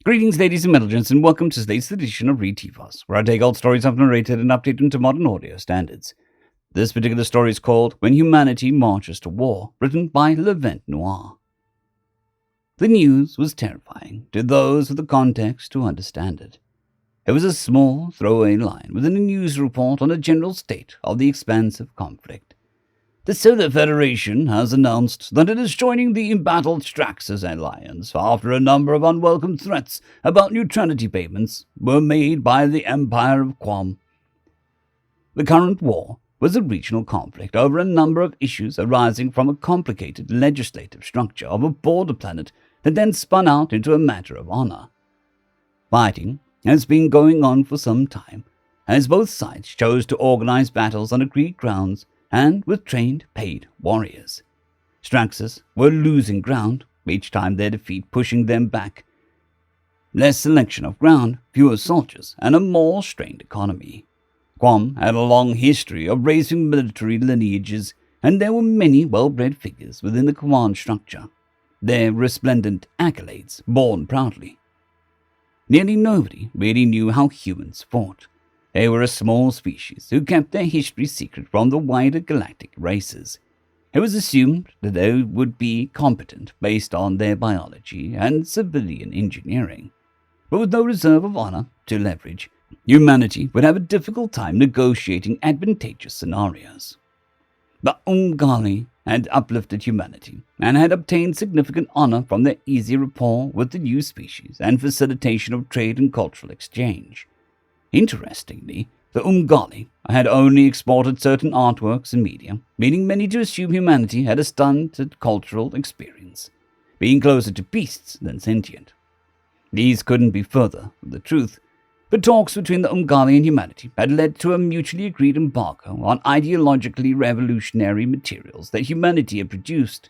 Greetings, ladies and gentlemen, and welcome to today's edition of RE333, where I take old stories I've narrated and update them to modern audio standards. This particular story is called When Humanity Marches to War, written by LeVentNoir. The news was terrifying to those with the context to understand it. It was a small, throwaway line within a news report on the general state of the expansive conflict. The Solar Federation has announced that it is joining the embattled Straxus Alliance after a number of unwelcome threats about neutrality payments were made by the Empire of Quam. The current war was a regional conflict over a number of issues arising from a complicated legislative structure of a border planet that then spun out into a matter of honor. Fighting has been going on for some time, as both sides chose to organize battles on agreed grounds and with trained, paid warriors. Straxus were losing ground, each time their defeat pushing them back. Less selection of ground, fewer soldiers, and a more strained economy. Quam had a long history of raising military lineages, and there were many well-bred figures within the command structure, their resplendent accolades borne proudly. Nearly nobody really knew how humans fought. They were a small species who kept their history secret from the wider galactic races. It was assumed that they would be competent based on their biology and civilian engineering. But with no reserve of honor to leverage, humanity would have a difficult time negotiating advantageous scenarios. The Umgali had uplifted humanity and had obtained significant honor from their easy rapport with the new species and facilitation of trade and cultural exchange. Interestingly, the Umgali had only exported certain artworks and media, leading many to assume humanity had a stunted cultural experience, being closer to beasts than sentient. These couldn't be further from the truth, but talks between the Umgali and humanity had led to a mutually agreed embargo on ideologically revolutionary materials that humanity had produced.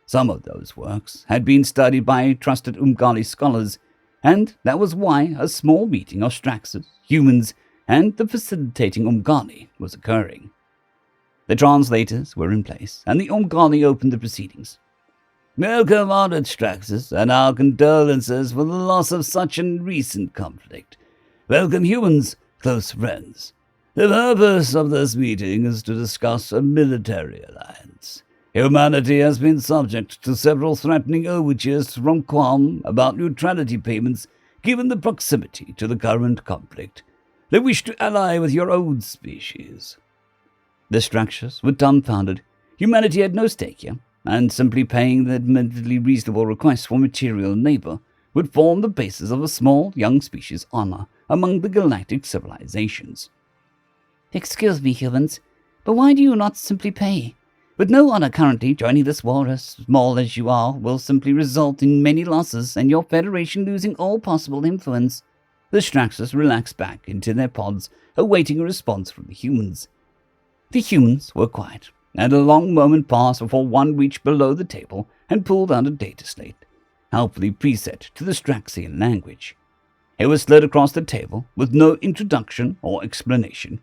Some of those works had been studied by trusted Umgali scholars, and that was why a small meeting of Straxus, humans, and the facilitating Umgali was occurring. The translators were in place, and the Umgali opened the proceedings. "Welcome, honored Straxus, and our condolences for the loss of such a recent conflict. Welcome, humans, close friends. The purpose of this meeting is to discuss a military alliance. Humanity has been subject to several threatening overtures from Quam about neutrality payments given the proximity to the current conflict. They wish to ally with your own species." The Straxus were dumbfounded. Humanity had no stake here, and simply paying the admittedly reasonable request for material labor would form the basis of a small, young species' honor among the galactic civilizations. "Excuse me, humans, but why do you not simply pay? With no honor currently, joining this war, as small as you are, will simply result in many losses and your Federation losing all possible influence." The Straxus relaxed back into their pods, awaiting a response from the humans. The humans were quiet, and a long moment passed before one reached below the table and pulled out a data slate, helpfully preset to the Straxian language. It was slid across the table with no introduction or explanation.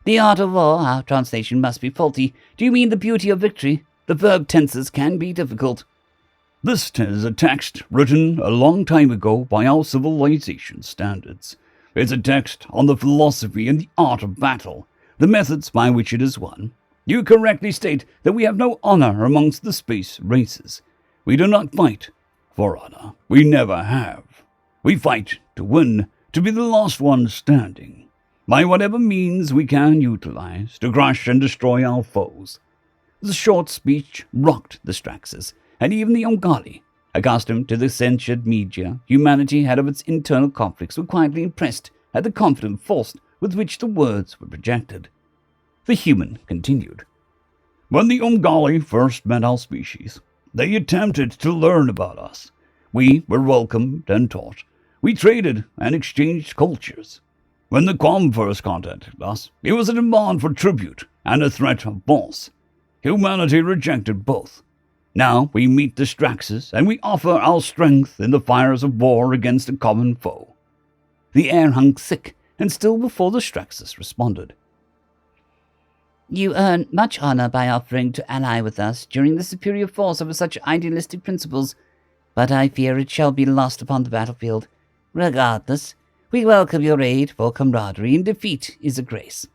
"The art of war, our translation must be faulty. Do you mean the beauty of victory? The verb tenses can be difficult." "This is a text written a long time ago by our civilization standards. It's a text on the philosophy and the art of battle, the methods by which it is won. You correctly state that we have no honor amongst the space races. We do not fight for honor. We never have. We fight to win, to be the last one standing, by whatever means we can utilize to crush and destroy our foes." The short speech rocked the Straxus, and even the Umgali, accustomed to the censored media humanity had of its internal conflicts, were quietly impressed at the confident force with which the words were projected. The human continued. "When the Umgali first met our species, they attempted to learn about us. We were welcomed and taught. We traded and exchanged cultures. When the Quam first contacted us, it was a demand for tribute and a threat of force. Humanity rejected both. Now we meet the Straxus, and we offer our strength in the fires of war against a common foe." The air hung thick, and still before the Straxus responded. "You earn much honor by offering to ally with us during the superior force of such idealistic principles. but I fear it shall be lost upon the battlefield. Regardless, we welcome your aid, for camaraderie in defeat is a grace.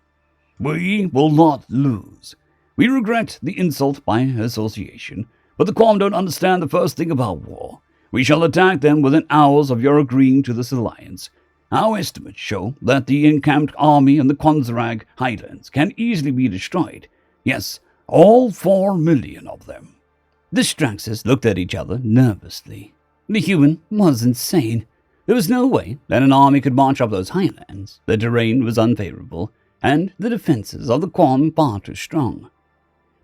We will not lose. We regret the insult by association, but the Quam don't understand the first thing about war. We shall attack them within hours of your agreeing to this alliance. Our estimates show that the encamped army in the Quanzarag highlands can easily be destroyed. Yes, all 4 million of them. The Straxes looked at each other nervously. The human was insane. There was no way that an army could march up those highlands. The terrain was unfavorable, and the defenses of the Quam far too strong.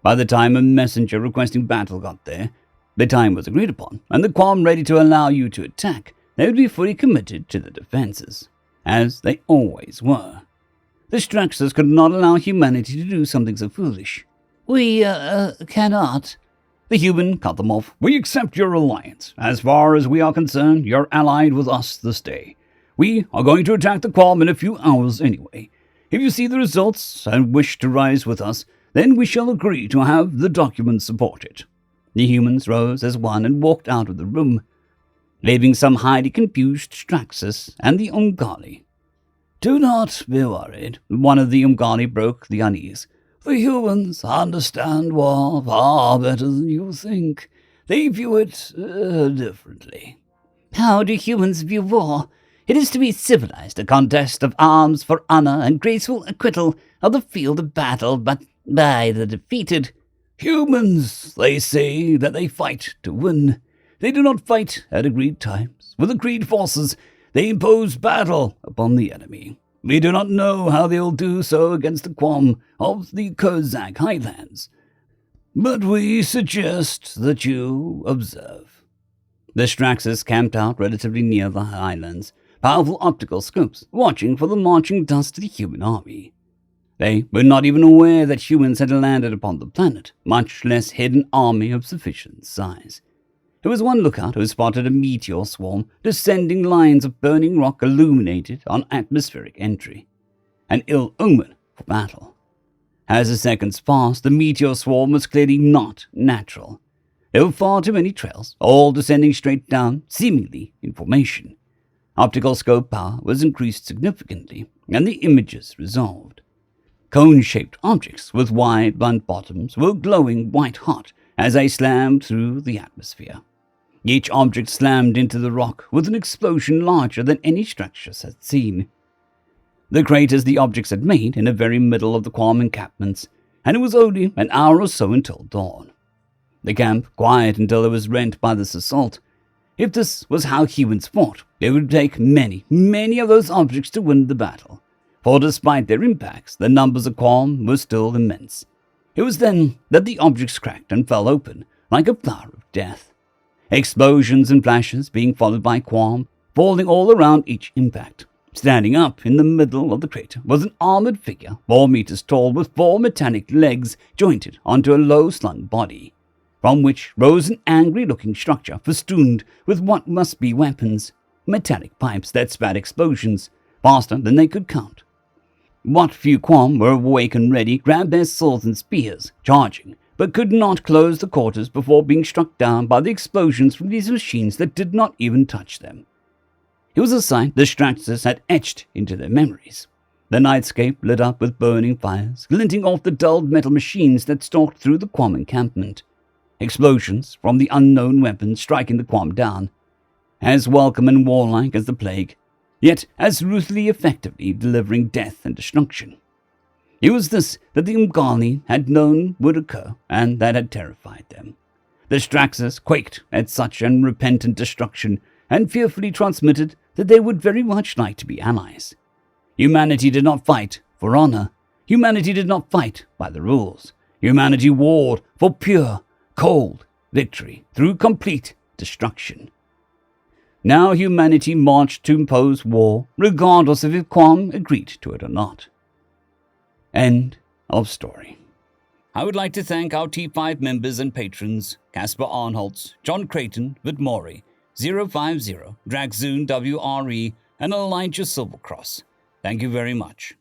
By the time a messenger requesting battle got there, the time was agreed upon, and the Quam ready to allow you to attack, they would be fully committed to the defenses, as they always were. The Straxes could not allow humanity to do something so foolish. We, cannot. The human cut them off. We accept your alliance. As far as we are concerned, you're allied with us this day. We are going to attack the Quam in a few hours anyway. If you see the results and wish to rise with us, then we shall agree to have the documents support it. The humans rose as one and walked out of the room, leaving some highly confused Straxes and the Umgali. Do not be worried. One of the Umgali broke the unease. The humans understand war far better than you think. They view it differently. How do humans view war? It is to be civilized, a contest of arms for honor and graceful acquittal of the field of battle, but by the defeated. Humans, they say that they fight to win. They do not fight at agreed times. With agreed forces, they impose battle upon the enemy. We do not know how they will do so against the Quam of the Kozak Highlands, but we suggest that you observe. The Straxes camped out relatively near the highlands, powerful optical scopes, watching for the marching dust of the human army. They were not even aware that humans had landed upon the planet, much less hid an army of sufficient size. There was one lookout who spotted a meteor swarm, descending lines of burning rock illuminated on atmospheric entry. An ill omen for battle. As the seconds passed, the meteor swarm was clearly not natural. There were far too many trails, all descending straight down, seemingly in formation. Optical scope power was increased significantly, and the images resolved. Cone-shaped objects with wide, blunt bottoms were glowing white-hot as they slammed through the atmosphere. Each object slammed into the rock with an explosion larger than any Straxes had seen. The craters the objects had made in the very middle of the Quam encampments, and it was only an hour or so until dawn. The camp quiet until it was rent by this assault. If this was how humans fought, it would take many, many of those objects to win the battle, for despite their impacts, the numbers of Quam were still immense. It was then that the objects cracked and fell open, like a flower of death. Explosions and flashes being followed by Quam, falling all around each impact. Standing up in the middle of the crater was an armored figure, 4 meters tall, with 4 metallic legs jointed onto a low-slung body, from which rose an angry-looking structure festooned with what must be weapons, metallic pipes that spat explosions faster than they could count. What few Quam were awake and ready grabbed their swords and spears, charging, but could not close the quarters before being struck down by the explosions from these machines that did not even touch them. It was a sight the Straxes had etched into their memories. The nightscape lit up with burning fires, glinting off the dulled metal machines that stalked through the Quam encampment. Explosions from the unknown weapons striking the Quam down, as welcome and warlike as the plague, yet as ruthlessly effectively delivering death and destruction. It was this that the Umgali had known would occur, and that had terrified them. The Straxes quaked at such unrepentant destruction, and fearfully transmitted that they would very much like to be allies. Humanity did not fight for honor. Humanity did not fight by the rules. Humanity warred for pure, cold victory through complete destruction. Now humanity marched to impose war, regardless of if Quam agreed to it or not. End of story. I would like to thank our T5 members and patrons, Casper Arnholtz, John Creighton, Vidmori, 050, Dragzoon WRE, and Elijah Silvercross. Thank you very much.